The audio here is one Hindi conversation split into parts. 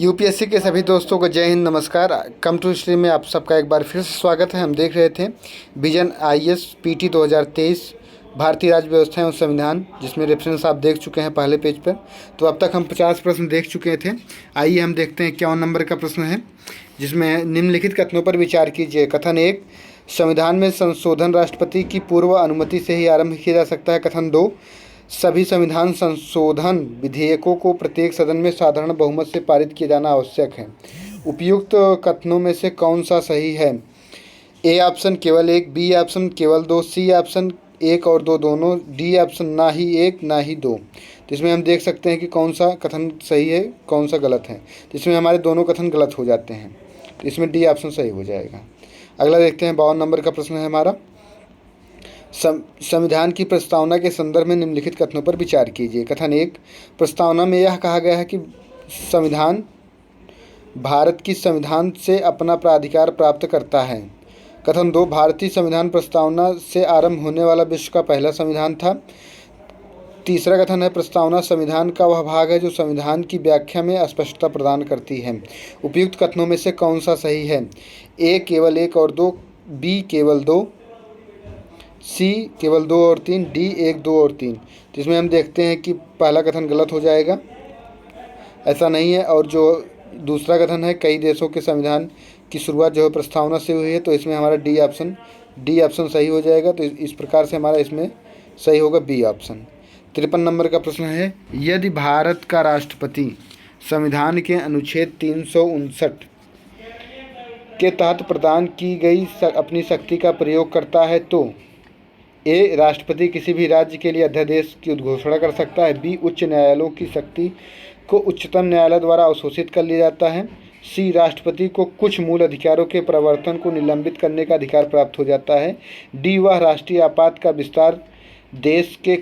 यूपीएससी के सभी दोस्तों को जय हिंद, नमस्कार। कम टू हिस्ट्री में आप सबका एक बार फिर से स्वागत है। हम देख रहे थे विजन आईएएस पीटी 2023 भारतीय राज्य व्यवस्था एवं संविधान, जिसमें रेफरेंस आप देख चुके हैं पहले पेज पर। तो अब तक हम 50 प्रश्न देख चुके थे। आइए हम देखते हैं 51 नंबर का प्रश्न है, जिसमें निम्नलिखित कथनों पर विचार कीजिए। कथन 1, संविधान में संशोधन राष्ट्रपति की पूर्व अनुमति से ही आरंभ किया जा सकता है। कथन 2, सभी संविधान संशोधन विधेयकों को प्रत्येक सदन में साधारण बहुमत से पारित किया जाना आवश्यक है। उपयुक्त कथनों में से कौन सा सही है? ए ऑप्शन केवल 1, बी ऑप्शन केवल 2, सी ऑप्शन 1 और 2 दोनों, डी ऑप्शन ना ही 1 ना ही 2। तो इसमें हम देख सकते हैं कि कौन सा कथन सही है, कौन सा गलत है। तो इसमें हमारे दोनों कथन गलत हो जाते हैं, तो इसमें डी ऑप्शन सही हो जाएगा। अगला देखते हैं 52 नंबर का प्रश्न है हमारा। संविधान की प्रस्तावना के संदर्भ में निम्नलिखित कथनों पर विचार कीजिए। कथन 1, प्रस्तावना में यह कहा गया है कि संविधान भारत की संविधान से अपना प्राधिकार प्राप्त करता है। कथन 2, भारतीय संविधान प्रस्तावना से आरंभ होने वाला विश्व का पहला संविधान था। तीसरा कथन है, प्रस्तावना संविधान का वह भाग है जो संविधान की व्याख्या में स्पष्टता प्रदान करती है। उपयुक्त कथनों में से कौन सा सही है? ए केवल 1 और 2, बी केवल 2, सी केवल 2 और 3, डी 1, 2 और 3। तो इसमें हम देखते हैं कि पहला कथन गलत हो जाएगा, ऐसा नहीं है। और जो दूसरा कथन है, कई देशों के संविधान की शुरुआत जो है प्रस्तावना से हुई है, तो इसमें हमारा डी ऑप्शन सही हो जाएगा। तो इस प्रकार से हमारा इसमें सही होगा बी ऑप्शन। 53 नंबर का प्रश्न है, यदि भारत का राष्ट्रपति संविधान के अनुच्छेद 359 के तहत प्रदान की गई अपनी शक्ति का प्रयोग करता है तो ए, राष्ट्रपति किसी भी राज्य के लिए अध्यादेश की उद्घोषणा कर सकता है। बी, उच्च न्यायालयों की शक्ति को उच्चतम न्यायालय द्वारा अवशोषित कर लिया जाता है। सी, राष्ट्रपति को कुछ मूल अधिकारों के प्रवर्तन को निलंबित करने का अधिकार प्राप्त हो जाता है। डी, वह राष्ट्रीय आपात का विस्तार देश के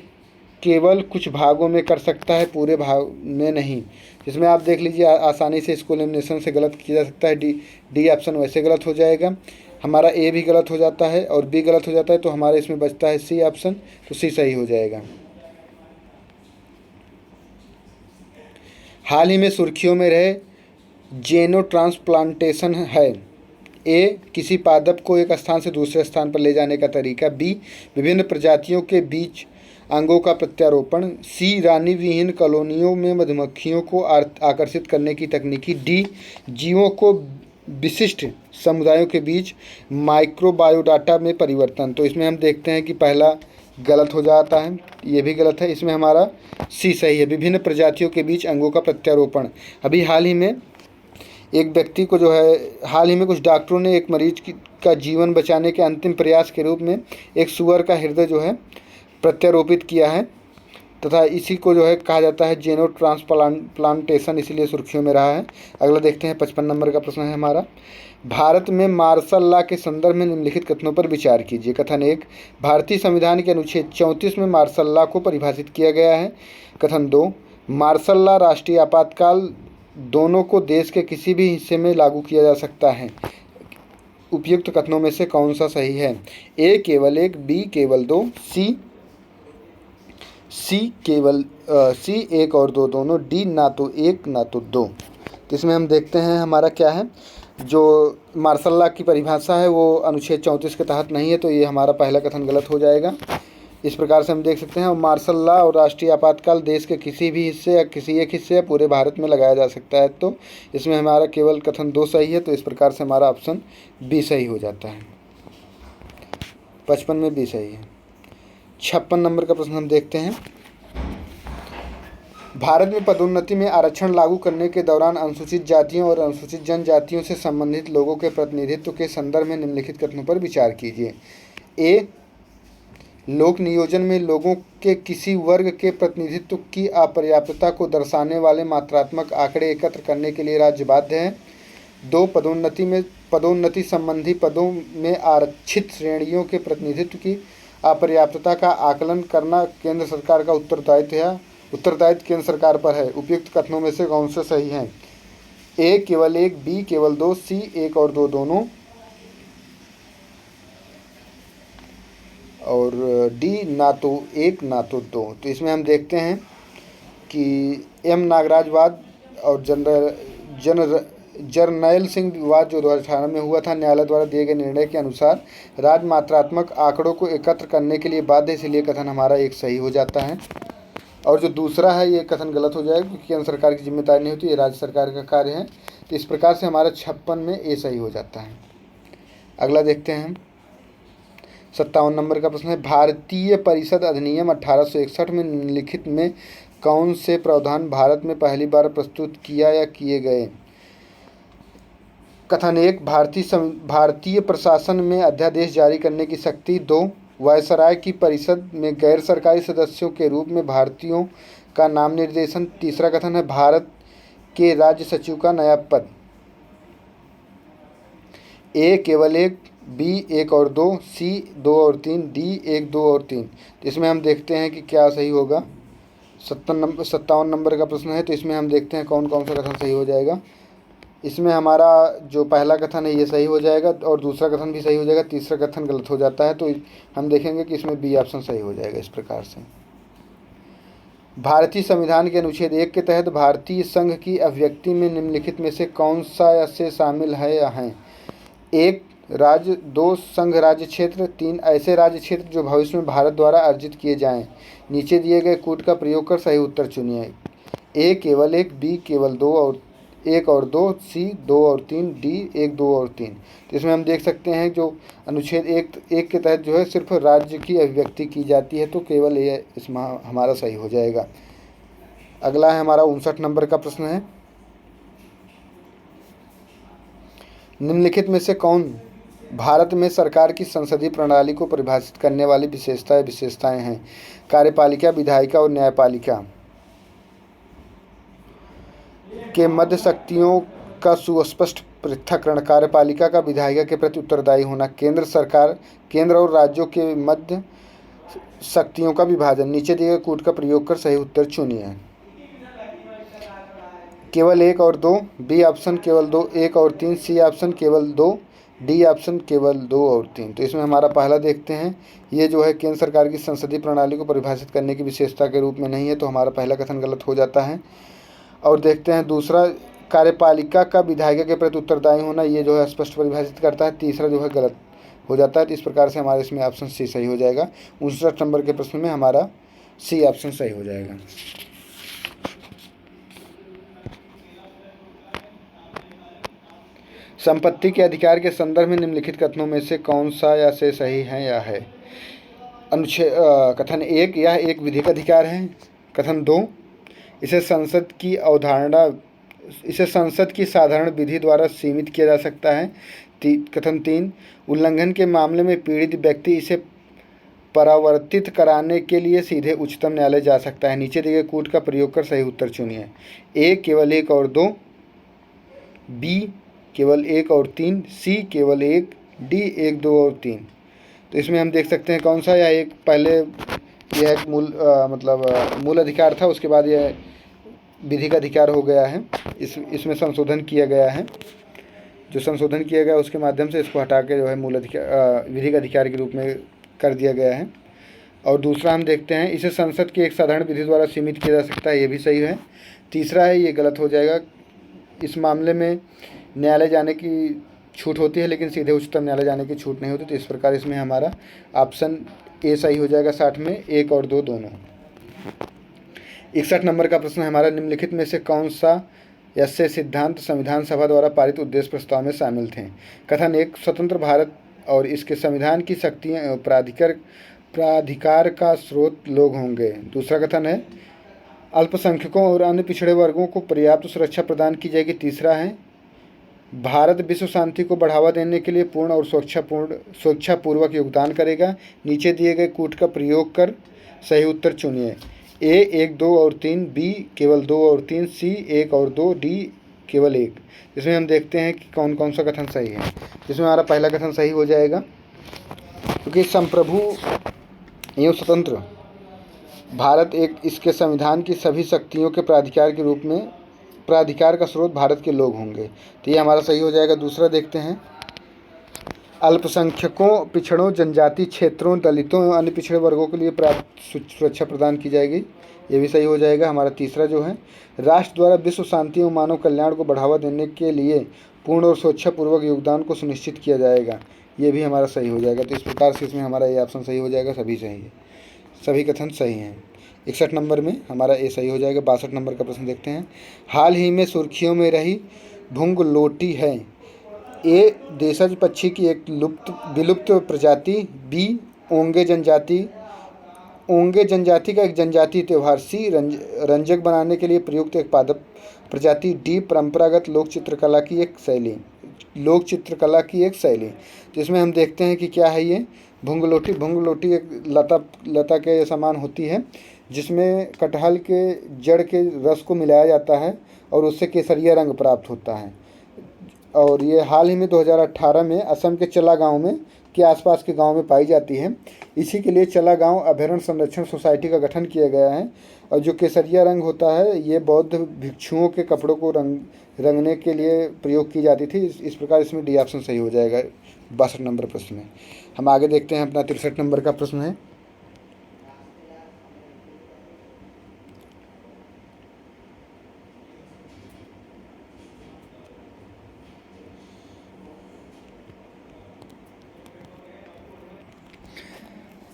केवल कुछ भागों में कर सकता है, पूरे भाग में नहीं। इसमें आप देख लीजिए, आसानी से इसको एलिमिनेशन से गलत किया जा सकता है। डी ऑप्शन वैसे गलत हो जाएगा, हमारा ए भी गलत हो जाता है और बी गलत हो जाता है, तो हमारे इसमें बचता है सी ऑप्शन, तो सी सही हो जाएगा। हाल ही में सुर्खियों में रहे जेनो ट्रांसप्लांटेशन है। ए, किसी पादप को एक स्थान से दूसरे स्थान पर ले जाने का तरीका। बी, विभिन्न प्रजातियों के बीच अंगों का प्रत्यारोपण। सी, रानी विहीन कॉलोनियों में मधुमक्खियों को आकर्षित करने की तकनीकी। डी, जीवों को विशिष्ट समुदायों के बीच माइक्रोबायोडाटा में परिवर्तन। तो इसमें हम देखते हैं कि पहला गलत हो जाता है, ये भी गलत है। इसमें हमारा सी सही है, विभिन्न प्रजातियों के बीच अंगों का प्रत्यारोपण। अभी हाल ही में एक व्यक्ति को जो है, हाल ही में कुछ डॉक्टरों ने एक मरीज का जीवन बचाने के अंतिम प्रयास के रूप में एक सूअर का हृदय जो है प्रत्यारोपित किया है, तथा इसी को जो है कहा जाता है जेनो ट्रांसप्लांटेशन, इसीलिए सुर्खियों में रहा है। अगला देखते हैं 55 नंबर का प्रश्न है हमारा। भारत में मार्शल लॉ के संदर्भ में निम्नलिखित कथनों पर विचार कीजिए। कथन 1, भारतीय संविधान के अनुच्छेद 34 में मार्शल लॉ को परिभाषित किया गया है। कथन 2, मार्शल लॉ राष्ट्रीय आपातकाल दोनों को देश के किसी भी हिस्से में लागू किया जा सकता है। उपयुक्त कथनों में से कौन सा सही है? ए केवल 1, बी केवल 2, सी 1 और 2 दोनों, डी ना तो 1 ना तो 2। तो इसमें हम देखते हैं हमारा क्या है, जो मार्शल लॉ की परिभाषा है वो अनुच्छेद 34 के तहत नहीं है, तो ये हमारा पहला कथन गलत हो जाएगा। इस प्रकार से हम देख सकते हैं, मार्शल लॉ और राष्ट्रीय आपातकाल देश के किसी भी हिस्से या किसी एक हिस्से या पूरे भारत में लगाया जा सकता है। तो इसमें हमारा केवल कथन 2 सही है, तो इस प्रकार से हमारा ऑप्शन बी सही हो जाता है। 55 में बी सही है। 56 नंबर का प्रश्न हम देखते हैं। भारत में पदोन्नति में आरक्षण लागू करने के दौरान अनुसूचित जातियों और अनुसूचित जनजातियों से संबंधित लोगों के प्रतिनिधित्व के संदर्भ में निम्नलिखित कथनों पर विचार कीजिए। ए, लोक नियोजन में लोगों के किसी वर्ग के प्रतिनिधित्व की अपर्याप्तता को दर्शाने वाले मात्रात्मक आंकड़े एकत्र करने के लिए राज्य बाध्य है। 2, पदोन्नति संबंधी पदों में आरक्षित श्रेणियों के प्रतिनिधित्व की अपर्याप्तता का आकलन करना केंद्र सरकार का उत्तरदायित्व केंद्र सरकार पर है। उपयुक्त कथनों में से कौन सा सही है? ए केवल 1, बी केवल 2, सी 1 और 2 दोनों, और डी ना तो 1 ना तो 2। तो इसमें हम देखते हैं कि एम नागराजवाद और जरनैल सिंह विवाद जो 2018 में हुआ था, न्यायालय द्वारा दिए गए निर्णय के अनुसार राजमात्रात्मक आंकड़ों को एकत्र करने के लिए बाध्य, इसलिए कथन हमारा एक सही हो जाता है। और जो दूसरा है ये कथन गलत हो जाएगा, क्योंकि केंद्र सरकार की जिम्मेदारी नहीं होती, ये राज्य सरकार का कार्य है। तो इस प्रकार से हमारा 56 में ए सही हो जाता है। अगला देखते हैं 57 नंबर का प्रश्न है, भारतीय परिषद अधिनियम 1861 में निम्नलिखित में कौन से प्रावधान भारत में पहली बार प्रस्तुत किया या किए गए? कथन 1, भारतीय प्रशासन में अध्यादेश जारी करने की शक्ति। 2, वायसराय की परिषद में गैर सरकारी सदस्यों के रूप में भारतीयों का नाम निर्देशन। तीसरा कथन है, भारत के राज्य सचिव का नया पद। ए केवल 1, बी 1 और 2, सी 2 और 3, डी 1, 2 और 3। तो इसमें हम देखते हैं कि क्या सही होगा। 57 नंबर का प्रश्न है, तो इसमें हम देखते हैं कौन कौन सा कथन सही हो जाएगा। इसमें हमारा जो पहला कथन है ये सही हो जाएगा और दूसरा कथन भी सही हो जाएगा, तीसरा कथन गलत हो जाता है। तो हम देखेंगे कि इसमें बी ऑप्शन सही हो जाएगा। इस प्रकार से भारतीय संविधान के अनुच्छेद 1 के तहत भारतीय संघ की अभिव्यक्ति में निम्नलिखित में से कौन सा या से शामिल है या हैं? 1, राज्य। 2, संघ राज्य क्षेत्र। 3, ऐसे राज्य क्षेत्र जो भविष्य में भारत द्वारा अर्जित किए जाएं। नीचे दिए गए कूट का प्रयोग कर सही उत्तर चुनिए। ए केवल 1, बी केवल 2 और 1 और 2, सी 2 और 3, डी 1, 2 और 3। तो इसमें हम देख सकते हैं जो अनुच्छेद 1 के तहत जो है सिर्फ राज्य की अभिव्यक्ति की जाती है, तो केवल ये इसमें हमारा सही हो जाएगा। अगला है हमारा 59 नंबर का प्रश्न है, निम्नलिखित में से कौन भारत में सरकार की संसदीय प्रणाली को परिभाषित करने वाली विशेषताएं हैं? कार्यपालिका, विधायिका और न्यायपालिका के मध्य शक्तियों का सुस्पष्ट पृथक्करण। कार्यपालिका का विधायिका के प्रति उत्तरदायी होना। केंद्र और राज्यों के मध्य शक्तियों का विभाजन। नीचे दिए गए कूट का प्रयोग कर सही उत्तर चुनिए। केवल 1 और 2, बी ऑप्शन केवल 2, 1 और 3, सी ऑप्शन केवल 2, डी ऑप्शन केवल 2 और 3। तो इसमें हमारा पहला देखते हैं, ये जो है केंद्र सरकार की संसदीय प्रणाली को परिभाषित करने की विशेषता के रूप में नहीं है, तो हमारा पहला कथन गलत हो जाता है। और देखते हैं दूसरा, कार्यपालिका का विधायिका के प्रति उत्तरदायी होना, ये जो है स्पष्ट परिभाषित करता है। तीसरा जो है गलत हो जाता है। तो इस प्रकार से हमारे इसमें ऑप्शन सी सही हो जाएगा। 59 नंबर के प्रश्न में हमारा सी ऑप्शन सही हो जाएगा। संपत्ति के अधिकार के संदर्भ में निम्नलिखित कथनों में से कौन सा या से सही है या है? कथन 1, यह एक विधिक अधिकार है। कथन 2, इसे संसद की साधारण विधि द्वारा सीमित किया जा सकता है। कथन 3, उल्लंघन के मामले में पीड़ित व्यक्ति इसे परावर्तित कराने के लिए सीधे उच्चतम न्यायालय जा सकता है। नीचे दिए गए कूट का प्रयोग कर सही उत्तर चुनिए। ए केवल 1 और 2, बी केवल 1 और 3, सी केवल 1, डी 1, 2 और 3। तो इसमें हम देख सकते हैं कौन सा, या एक पहले यह एक मूल अधिकार था, उसके बाद यह विधिक अधिकार हो गया है। इसमें संशोधन किया गया है। जो संशोधन किया गया उसके माध्यम से इसको हटा के जो है विधिक अधिकार के रूप में कर दिया गया है। और दूसरा हम देखते हैं, इसे संसद की एक साधारण विधि द्वारा सीमित किया जा सकता है, ये भी सही है। तीसरा है, ये गलत हो जाएगा। इस मामले में न्यायालय जाने की छूट होती है, लेकिन सीधे उच्चतम न्यायालय जाने की छूट नहीं होती। तो इस प्रकार इसमें हमारा ऑप्शन ए सही हो जाएगा। 60 में 1 और 2 दोनों। 61 नंबर का प्रश्न हमारा, निम्नलिखित में से कौन सा ऐसे सिद्धांत संविधान सभा द्वारा पारित उद्देश्य प्रस्ताव में शामिल थे? कथन 1, स्वतंत्र भारत और इसके संविधान की शक्तियाँ एवं प्राधिकार का स्रोत लोग होंगे। दूसरा कथन है, अल्पसंख्यकों और अन्य पिछड़े वर्गों को पर्याप्त सुरक्षा प्रदान की जाएगी। तीसरा है, भारत विश्व शांति को बढ़ावा देने के लिए पूर्ण और स्वेच्छापूर्वक योगदान करेगा। नीचे दिए गए कूट का प्रयोग कर सही उत्तर चुनिए। ए 1, 2 और 3, बी केवल 2 और 3, सी 1 और 2, डी केवल 1। इसमें हम देखते हैं कि कौन कौन सा कथन सही है। इसमें हमारा पहला कथन सही हो जाएगा, क्योंकि संप्रभु एवं स्वतंत्र भारत इसके संविधान की सभी शक्तियों के प्राधिकार के रूप में प्राधिकार का स्रोत भारत के लोग होंगे। तो ये हमारा सही हो जाएगा। दूसरा देखते हैं, अल्पसंख्यकों, पिछड़ों, जनजाति क्षेत्रों, दलितों एवं अन्य पिछड़े वर्गों के लिए पर्याप्त सुरक्षा प्रदान की जाएगी। ये भी सही हो जाएगा। हमारा तीसरा जो है, राष्ट्र द्वारा विश्व शांति एवं मानव कल्याण को बढ़ावा देने के लिए पूर्ण और स्वेच्छापूर्वक योगदान को सुनिश्चित किया जाएगा, ये भी हमारा सही हो जाएगा। तो इस प्रकार से इसमें हमारा ये ऑप्शन सही हो जाएगा, सभी सही है, सभी कथन सही हैं। 61 नंबर में हमारा ए सही हो जाएगा। 62 नंबर का प्रश्न देखते हैं। हाल ही में सुर्खियों में रही भुंगलोटी है। ए देशज पक्षी की एक विलुप्त प्रजाति, बी ओंगे जनजाति का एक जनजातीय त्यौहार, सी रंजक बनाने के लिए प्रयुक्त एक पादप प्रजाति, डी परंपरागत लोक चित्रकला की एक शैली। तो इसमें हम देखते हैं कि क्या है ये भुंगलोटी एक लता के समान होती है, जिसमें कटहल के जड़ के रस को मिलाया जाता है और उससे केसरिया रंग प्राप्त होता है। और ये हाल ही में 2018 में असम के चला गांव में के आसपास के गांव में पाई जाती है। इसी के लिए चला गांव अभयारण्य संरक्षण सोसाइटी का गठन किया गया है। और जो केसरिया रंग होता है ये बौद्ध भिक्षुओं के कपड़ों को रंगने के लिए प्रयोग की जाती थी। इस प्रकार इसमें डी ऑप्शन सही हो जाएगा 62 नंबर प्रश्न में। हम आगे देखते हैं, अपना 63 नंबर का प्रश्न है।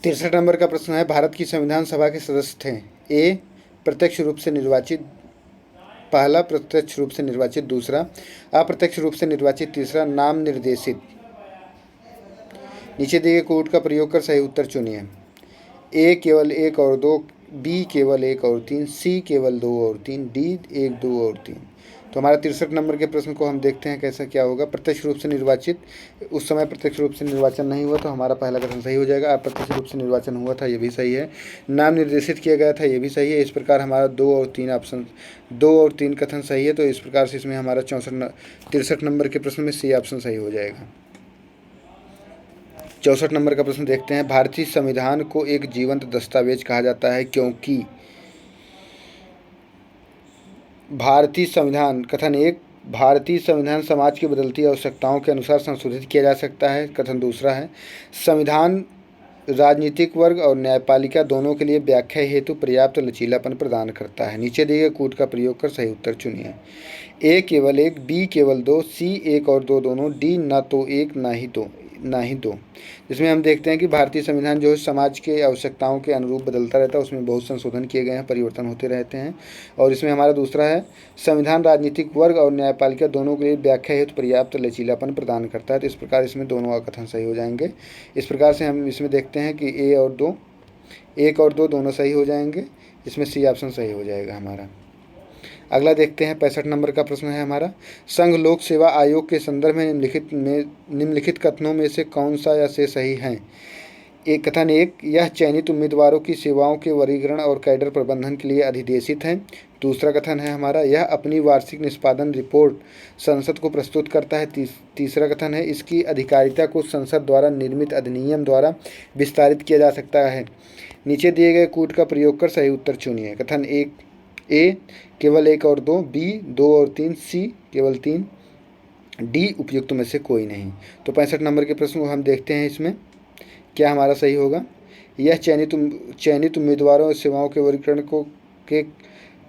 तिरसठ नंबर का प्रश्न है, भारत की संविधान सभा के सदस्य थे। ए प्रत्यक्ष रूप से निर्वाचित, पहला प्रत्यक्ष रूप से निर्वाचित, दूसरा अप्रत्यक्ष रूप से निर्वाचित, तीसरा नाम निर्देशित। नीचे दिए गए कोड का प्रयोग कर सही उत्तर चुनिए। ए केवल 1 और 2, बी केवल 1 और 3, सी केवल 2 और 3, डी 1, 2 और 3। तो हमारा 63 नंबर के प्रश्न को हम देखते हैं कैसा क्या होगा। प्रत्यक्ष रूप से निर्वाचित, उस समय प्रत्यक्ष रूप से निर्वाचन नहीं हुआ, तो हमारा पहला कथन सही हो जाएगा। अप्रत्यक्ष रूप से निर्वाचन हुआ था, ये भी सही है। नाम निर्देशित किया गया था, ये भी सही है। इस प्रकार हमारा 2 और 3 कथन सही है। तो इस प्रकार से इसमें हमारा 63 नंबर के प्रश्न में सी ऑप्शन सही हो जाएगा। 64 नंबर का प्रश्न देखते हैं। भारतीय संविधान को एक जीवंत दस्तावेज कहा जाता है क्योंकि भारतीय संविधान, कथन 1, भारतीय संविधान समाज की बदलती आवश्यकताओं के अनुसार संशोधित किया जा सकता है। कथन दूसरा है, संविधान राजनीतिक वर्ग और न्यायपालिका दोनों के लिए व्याख्या हेतु पर्याप्त लचीलापन प्रदान करता है। नीचे दिए गए कूट का प्रयोग कर सही उत्तर चुनिए। ए केवल 1, बी केवल 2, सी 1 और 2 दोनों, डी ना तो 1 ना ही 2। जिसमें हम देखते हैं कि भारतीय संविधान जो है समाज के आवश्यकताओं के अनुरूप बदलता रहता है, उसमें बहुत संशोधन किए गए हैं, परिवर्तन होते रहते हैं। और इसमें हमारा दूसरा है, संविधान राजनीतिक वर्ग और न्यायपालिका दोनों के लिए व्याख्या हेतु पर्याप्त लचीलापन प्रदान करता है। तो इस प्रकार इसमें दोनों का कथन सही हो जाएंगे। इस प्रकार से हम इसमें देखते हैं कि 1 और 2 दोनों सही हो जाएंगे। इसमें सी ऑप्शन सही हो जाएगा हमारा। अगला देखते हैं, 65 नंबर का प्रश्न है हमारा, संघ लोक सेवा आयोग के संदर्भ में निम्नलिखित कथनों में से कौन सा या से सही है। एक कथन 1, यह चयनित उम्मीदवारों की सेवाओं के वर्गीकरण और कैडर प्रबंधन के लिए अधिदेशित है। दूसरा कथन है हमारा, यह अपनी वार्षिक निष्पादन रिपोर्ट संसद को प्रस्तुत करता है। तीसरा कथन है, इसकी अधिकारिता को संसद द्वारा निर्मित अधिनियम द्वारा विस्तारित किया जा सकता है। नीचे दिए गए कूट का प्रयोग कर सही उत्तर चुनिए। कथन 1, ए केवल 1 और 2, बी 2 और 3, सी केवल 3, डी उपयुक्त में से कोई नहीं। तो 65 नंबर के प्रश्न को हम देखते हैं, इसमें क्या हमारा सही होगा। यह चयनित उम्मीदवारों और सेवाओं के वर्गीकरण के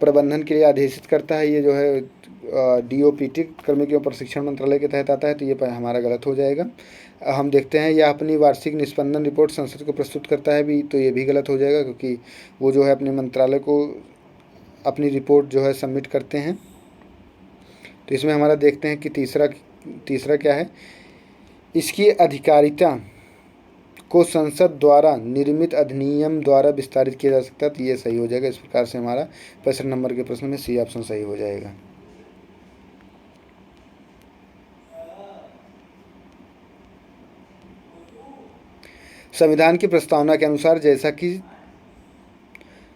प्रबंधन के लिए आदेशित करता है। ये जो है DOPT कर्मचारी एवं प्रशिक्षण मंत्रालय के तहत आता है, तो ये हमारा गलत हो जाएगा। हम देखते हैं, यह अपनी वार्षिक निष्पादन रिपोर्ट संसद को प्रस्तुत करता है भी, तो ये भी गलत हो जाएगा, क्योंकि वो जो है अपने मंत्रालय को अपनी रिपोर्ट जो है सबमिट करते हैं। तो इसमें हमारा देखते हैं कि तीसरा क्या है, इसकी अधिकारिता को संसद द्वारा निर्मित अधिनियम द्वारा विस्तारित किया जा सकता है। तो ये सही हो जाएगा। इस प्रकार से हमारा 65 नंबर के प्रश्न में सी ऑप्शन सही हो जाएगा। संविधान की प्रस्तावना के अनुसार जैसा कि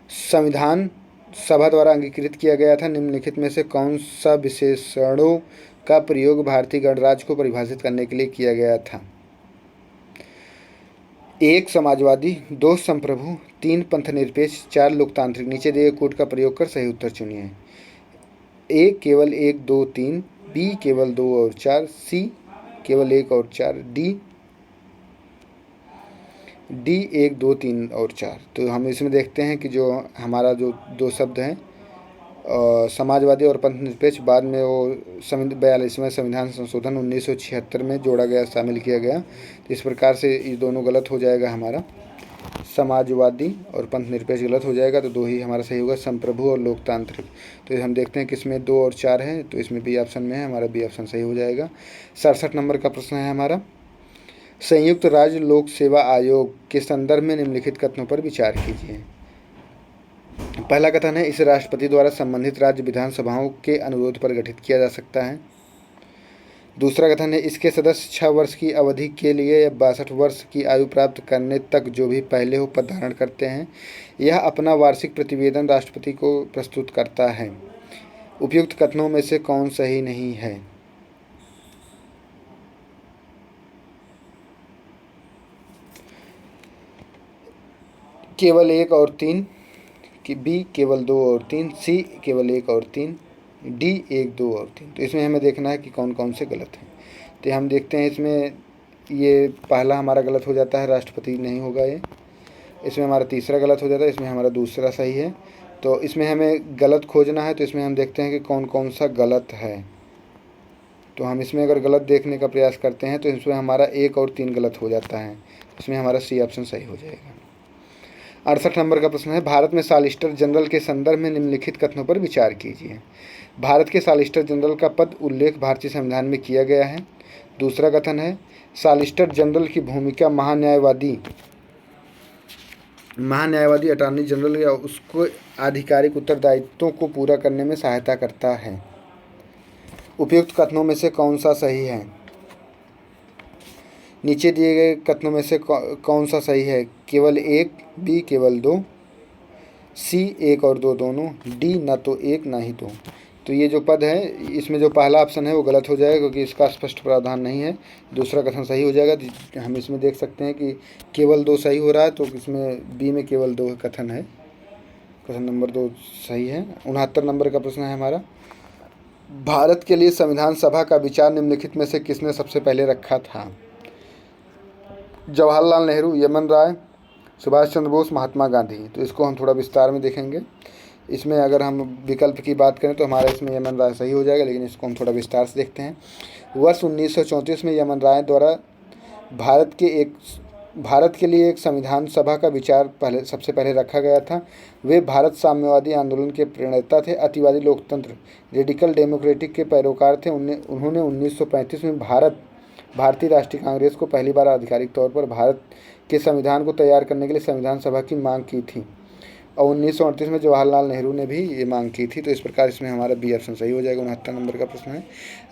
संविधान सभा द्वारा अंगीकृत किया गया था, निम्नलिखित में से कौन सा विशेषणों का प्रयोग भारतीय गणराज्य को परिभाषित करने के लिए किया गया था। 1 समाजवादी, 2 संप्रभु, 3 पंथनिरपेक्ष, 4 लोकतांत्रिक। नीचे दिए कोड का प्रयोग कर सही उत्तर चुनिए। ए केवल 1, 2, 3, बी केवल 2 और 4, सी केवल 1 और 4, डी डी 1, 2, 3 और 4। तो हम इसमें देखते हैं कि जो हमारा जो दो शब्द हैं समाजवादी और पंथ निरपेक्ष, बाद में वो 42वें संविधान संशोधन 1976 में जोड़ा गया, शामिल किया गया। तो इस प्रकार से ये दोनों गलत हो जाएगा, हमारा समाजवादी और पंथ निरपेक्ष गलत हो जाएगा। तो दो ही हमारा सही होगा, संप्रभु और लोकतांत्रिक। तो हम देखते हैं कि इसमें 2 और 4 है, तो इसमें बी ऑप्शन में है, हमारा बी ऑप्शन सही हो जाएगा। 67 नंबर का प्रश्न है हमारा, संयुक्त राज्य लोक सेवा आयोग के संदर्भ में निम्नलिखित कथनों पर विचार कीजिए। पहला कथन है, इसे राष्ट्रपति द्वारा संबंधित राज्य विधानसभाओं के अनुरोध पर गठित किया जा सकता है। दूसरा कथन है, इसके सदस्य 6 वर्ष की अवधि के लिए या 62 वर्ष की आयु प्राप्त करने तक जो भी पहले हो पद धारण करते हैं, यह अपना वार्षिक प्रतिवेदन राष्ट्रपति को प्रस्तुत करता है। उपयुक्त कथनों में से कौन सही नहीं है? केवल 1 और 3, कि बी केवल 2 और 3, सी केवल 1 और 3, डी 1, 2 और 3। तो इसमें हमें देखना है कि कौन कौन से गलत हैं। तो हम देखते हैं, इसमें ये पहला हमारा गलत हो जाता है, राष्ट्रपति नहीं होगा ये। इसमें हमारा तीसरा गलत हो जाता है, इसमें हमारा दूसरा सही है। तो इसमें हमें गलत खोजना है, तो इसमें हम देखते हैं कि कौन कौन सा गलत है। तो हम इसमें अगर गलत देखने का प्रयास करते हैं तो इसमें हमारा 1 और 3 गलत हो जाता है। इसमें हमारा सी ऑप्शन सही हो जाएगा। 68 नंबर का प्रश्न है, भारत में सॉलिसिटर जनरल के संदर्भ में निम्नलिखित कथनों पर विचार कीजिए। भारत के सॉलिसिटर जनरल का पद उल्लेख भारतीय संविधान में किया गया है। दूसरा कथन है, सॉलिसिटर जनरल की भूमिका महान्यायवादी अटॉर्नी जनरल या उसको आधिकारिक उत्तरदायित्वों को पूरा करने में सहायता करता है। उपयुक्त कथनों में से कौन सा सही है? नीचे दिए गए कथनों में से कौन सा सही है? केवल 1, बी केवल 2, सी 1 और 2 दोनों, डी ना तो 1 ना ही 2। तो ये जो पद है, इसमें जो पहला ऑप्शन है वो गलत हो जाएगा, क्योंकि इसका स्पष्ट प्रावधान नहीं है। दूसरा कथन सही हो जाएगा। हम इसमें देख सकते हैं कि केवल 2 सही हो रहा है, तो इसमें बी में केवल 2 कथन है, कथन नंबर 2 सही है। 69 नंबर का प्रश्न है हमारा, भारत के लिए संविधान सभा का विचार निम्नलिखित में से किसने सबसे पहले रखा था? जवाहरलाल नेहरू, यमन राय, सुभाष चंद्र बोस, महात्मा गांधी। तो इसको हम थोड़ा विस्तार में देखेंगे। इसमें अगर हम विकल्प की बात करें तो हमारा इसमें यमन राय सही हो जाएगा, लेकिन इसको हम थोड़ा विस्तार से देखते हैं। वर्ष 1934 में यमन राय द्वारा भारत के लिए एक संविधान सभा का विचार सबसे पहले रखा गया था। वे भारत साम्यवादी आंदोलन के प्रणेता थे, अतिवादी लोकतंत्र रेडिकल डेमोक्रेटिक के पैरोकार थे। उन्होंने 1935 में भारतीय राष्ट्रीय कांग्रेस को पहली बार आधिकारिक तौर पर भारत के संविधान को तैयार करने के लिए संविधान सभा की मांग की थी, और 1938 में जवाहरलाल नेहरू ने भी ये मांग की थी। तो इस प्रकार इसमें हमारा बी ऑप्शन सही हो जाएगा। 69 नंबर का प्रश्न है।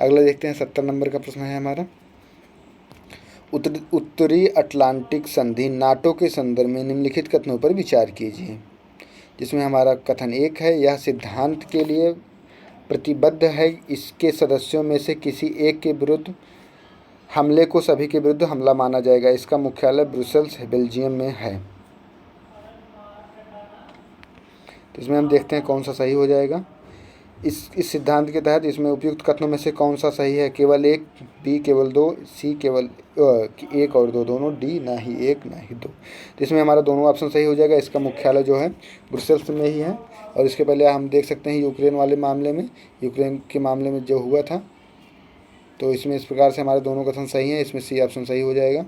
अगला देखते हैं, 70 नंबर का प्रश्न है हमारा, उत्तरी अटलांटिक संधि नाटो के संदर्भ में निम्नलिखित कथनों पर विचार कीजिए। जिसमें हमारा कथन 1 है, यह सिद्धांत के लिए प्रतिबद्ध है, इसके सदस्यों में से किसी एक के विरुद्ध हमले को सभी के विरुद्ध हमला माना जाएगा, इसका मुख्यालय ब्रुसेल्स बेल्जियम में है। तो इसमें हम देखते हैं कौन सा सही हो जाएगा। इस सिद्धांत के तहत इसमें उपयुक्त कथनों में से कौन सा सही है? केवल 1, बी केवल 2, सी केवल 1 और 2 दोनों, डी ना ही 1 ना ही 2। तो इसमें हमारा दोनों ऑप्शन सही हो जाएगा। इसका मुख्यालय जो है ब्रुसेल्स में ही है, और इसके पहले हम देख सकते हैं यूक्रेन के मामले में जो हुआ था। तो इसमें इस प्रकार से हमारे दोनों कथन सही हैं, इसमें सी ऑप्शन सही हो जाएगा।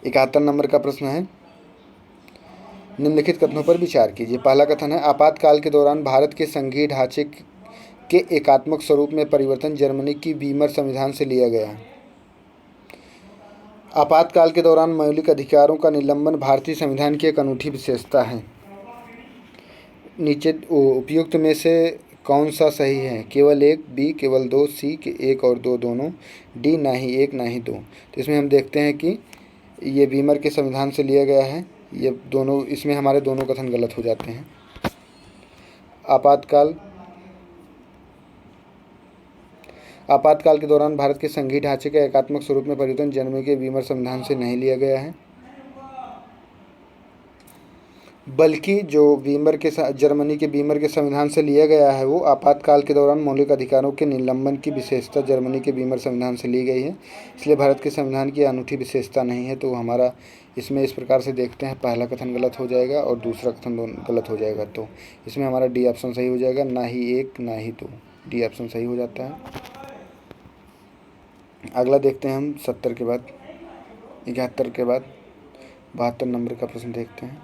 71 नंबर का प्रश्न है, निम्नलिखित कथनों पर विचार कीजिए। पहला कथन है, आपातकाल के दौरान भारत के संघीय ढांचे के एकात्मक स्वरूप में परिवर्तन जर्मनी की वीमर संविधान से लिया गया। आपातकाल के दौरान मौलिक अधिकारों का निलंबन भारतीय संविधान की एक अनूठी विशेषता है। नीचे उपयुक्त में से कौन सा सही है? केवल 1, बी केवल 2, सी के 1 और 2 दोनों, डी ना ही 1 ना ही 2। तो इसमें हम देखते हैं कि ये वीमर के संविधान से लिया गया है। ये दोनों, इसमें हमारे दोनों कथन गलत हो जाते हैं। आपातकाल के दौरान भारत के संघीय ढांचे का एकात्मक स्वरूप में परिवर्तन जर्मनी के वीमर संविधान से नहीं लिया गया है। बल्कि जो जर्मनी के वीमर के संविधान से लिया गया है वो आपातकाल के दौरान मौलिक अधिकारों के निलंबन की विशेषता जर्मनी के वीमर संविधान से ली गई है। इसलिए भारत के संविधान की अनूठी विशेषता नहीं है। तो हमारा इसमें इस प्रकार से देखते हैं, पहला कथन गलत हो जाएगा और दूसरा कथन दोनों गलत हो जाएगा। तो इसमें हमारा डी ऑप्शन सही हो जाएगा, ना ही 1 ना ही 2, डी ऑप्शन सही हो जाता है। अगला देखते हैं हम 70 के बाद 71 के बाद 72 नंबर का प्रश्न देखते हैं।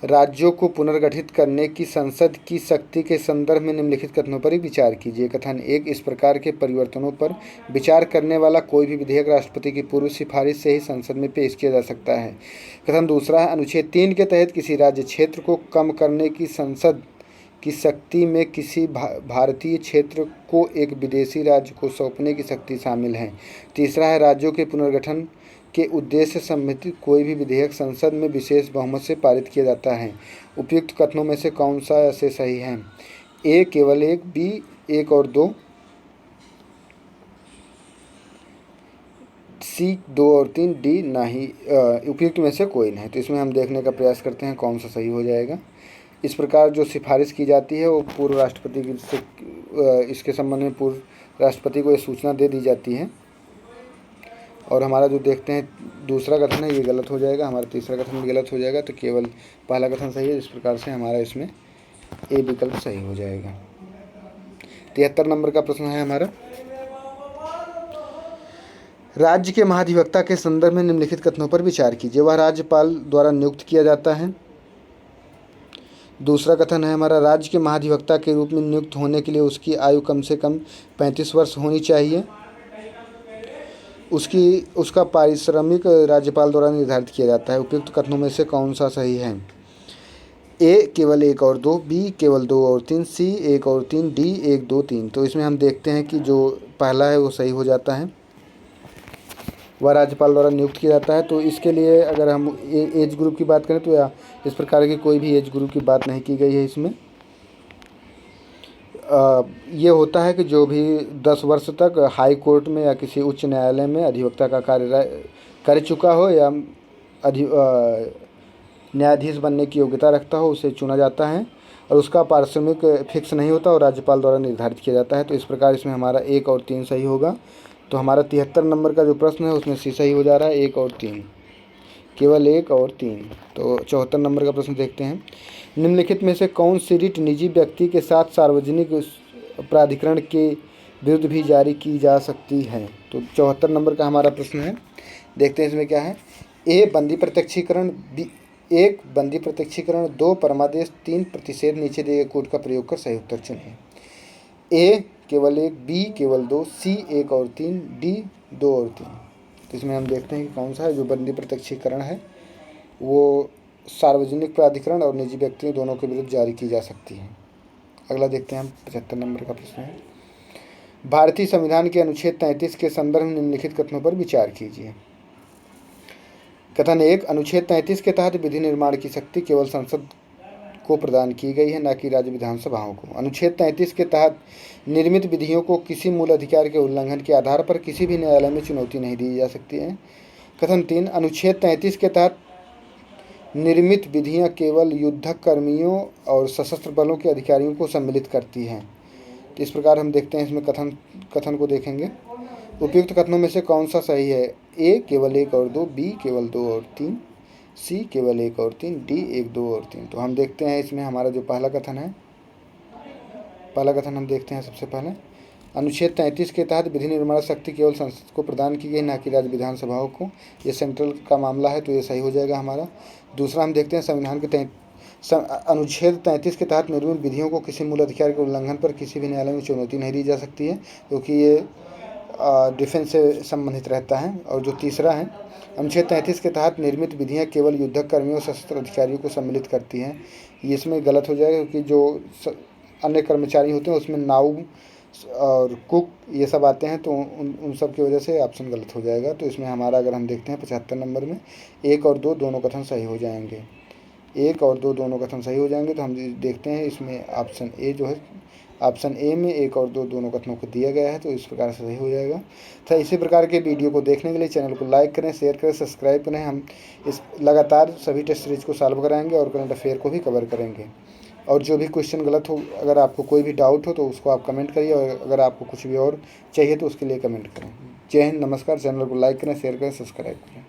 राज्यों को पुनर्गठित करने की संसद की शक्ति के संदर्भ में निम्नलिखित कथनों पर ही विचार कीजिए। कथन 1, इस प्रकार के परिवर्तनों पर विचार करने वाला कोई भी विधेयक राष्ट्रपति की पूर्व सिफारिश से ही संसद में पेश किया जा सकता है। कथन दूसरा है, अनुच्छेद 3 के तहत किसी राज्य क्षेत्र को कम करने की संसद की शक्ति में किसी भारतीय क्षेत्र को एक विदेशी राज्य को सौंपने की शक्ति शामिल है। तीसरा है, राज्यों के पुनर्गठन के उद्देश्य से संबंधित कोई भी विधेयक संसद में विशेष बहुमत से पारित किया जाता है। उपयुक्त कथनों में से कौन सा ऐसे सही है? ए केवल 1, बी 1 और 2, सी 2 और 3, डी ना ही उपयुक्त में से कोई नहीं। तो इसमें हम देखने का प्रयास करते हैं कौन सा सही हो जाएगा। इस प्रकार जो सिफारिश की जाती है वो पूर्व राष्ट्रपति से इसके संबंध में पूर्व राष्ट्रपति को ये सूचना दे दी जाती है। और हमारा जो देखते हैं दूसरा कथन है ये गलत हो जाएगा, हमारा तीसरा कथन भी गलत हो जाएगा। तो केवल पहला कथन सही है। इस प्रकार से हमारा इसमें ए विकल्प सही हो जाएगा। 73 नंबर का प्रश्न है हमारा, राज्य के महाधिवक्ता के संदर्भ में निम्नलिखित कथनों पर विचार कीजिए। वह राज्यपाल द्वारा नियुक्त किया जाता है। दूसरा कथन है हमारा, राज्य के महाधिवक्ता के रूप में नियुक्त होने के लिए उसकी आयु कम से कम 35 वर्ष होनी चाहिए। उसका पारिश्रमिक राज्यपाल द्वारा निर्धारित किया जाता है। उपयुक्त कथनों में से कौन सा सही है? ए केवल 1 और 2, बी केवल 2 और 3, सी 1 और 3, डी 1 2 3। तो इसमें हम देखते हैं कि जो पहला है वो सही हो जाता है, वह राज्यपाल द्वारा नियुक्त किया जाता है। तो इसके लिए अगर हम एज ग्रुप की बात करें तो इस प्रकार की कोई भी एज ग्रुप की बात नहीं की गई है इसमें। ये होता है कि जो भी 10 वर्ष तक हाई कोर्ट में या किसी उच्च न्यायालय में अधिवक्ता का कार्य कर चुका हो या न्यायाधीश बनने की योग्यता रखता हो उसे चुना जाता है और उसका पारिश्रमिक फिक्स नहीं होता और राज्यपाल द्वारा निर्धारित किया जाता है। तो इस प्रकार इसमें हमारा 1 और 3 सही होगा। तो हमारा 73 नंबर का जो प्रश्न है उसमें सी सही हो जा रहा है, 1 और 3, केवल 1 और 3। तो 74 नंबर का प्रश्न देखते हैं, निम्नलिखित में से कौन सी रिट निजी व्यक्ति के साथ सार्वजनिक प्राधिकरण के विरुद्ध भी जारी की जा सकती है? तो 74 नंबर का हमारा प्रश्न है, देखते हैं इसमें क्या है। ए बंदी प्रत्यक्षीकरण, 1 बंदी प्रत्यक्षीकरण, 2 परमादेश, 3 प्रतिषेध, नीचे दिए गए कोड का प्रयोग कर सही उत्तर चुनें। ए केवल 1, बी केवल 2, सी 1 और 3, डी 2 और 3। तो इसमें हम देखते हैं कि कौन सा है। जो बंदी प्रत्यक्षीकरण है वो सार्वजनिक प्राधिकरण और निजी व्यक्तियों दोनों के विरुद्ध जारी की जा सकती है। अगला देखते हैं हम 75 नंबर का प्रश्न है, भारतीय संविधान के अनुच्छेद 33 के संदर्भ में निम्नलिखित कथनों पर विचार कीजिए। कथन 1, अनुच्छेद 33 के तहत विधि निर्माण की शक्ति केवल संसद को प्रदान की गई है, न कि राज्य विधानसभाओं को। अनुच्छेद 33 के तहत निर्मित विधियों को किसी मूल अधिकार के उल्लंघन के आधार पर किसी भी न्यायालय में चुनौती नहीं दी जा सकती है। कथन 3, अनुच्छेद 33 के तहत निर्मित विधियां केवल युद्धक कर्मियों और सशस्त्र बलों के अधिकारियों को सम्मिलित करती हैं। तो इस प्रकार हम देखते हैं इसमें कथन को देखेंगे। उपयुक्त कथनों में से कौन सा सही है? ए केवल 1 और 2, बी केवल 2 और 3, सी केवल 1 और 3, डी 1 2 और 3। तो हम देखते हैं इसमें हमारा जो पहला कथन है, पहला कथन हम देखते हैं सबसे पहले, अनुच्छेद 33 के तहत विधि निर्माण शक्ति केवल संसद को प्रदान की गई, न कि राज्य विधानसभाओं को। ये सेंट्रल का मामला है तो ये सही हो जाएगा हमारा। दूसरा हम देखते हैं संविधान के अनुच्छेद 33 के तहत निर्मित विधियों को किसी मूल अधिकार के उल्लंघन पर किसी भी न्यायालय में चुनौती नहीं दी जा सकती है, क्योंकि ये डिफेंस से संबंधित रहता है। और जो तीसरा है, अनुच्छेद 33 के तहत निर्मित विधियाँ केवल युद्धक कर्मियों और सशस्त्र अधिकारियों को सम्मिलित करती हैं। ये इसमें गलत हो जाएगा, क्योंकि जो अन्य कर्मचारी होते हैं उसमें नाऊ और कुक ये सब आते हैं, तो उन सब की वजह से ऑप्शन गलत हो जाएगा। तो इसमें हमारा अगर हम देखते हैं 75 नंबर में 1 और 2 दोनों कथन सही हो जाएंगे। 1 और 2 दोनों कथन सही हो जाएंगे। तो हम देखते हैं इसमें ऑप्शन ए जो है, ऑप्शन ए में 1 और 2 दोनों कथनों को दिया गया है, तो इस प्रकार से सही हो जाएगा। तो इसी प्रकार के वीडियो को देखने के लिए चैनल को लाइक करें, शेयर करें, सब्सक्राइब करें। हम इस लगातार सभी टेस्ट सीरीज को सॉल्व कराएंगे और करंट अफेयर को भी कवर करेंगे। और जो भी क्वेश्चन गलत हो, अगर आपको कोई भी डाउट हो तो उसको आप कमेंट करिए, और अगर आपको कुछ भी और चाहिए तो उसके लिए कमेंट करें। जय हिंद, नमस्कार। चैनल को लाइक करें, शेयर करें, सब्सक्राइब करें।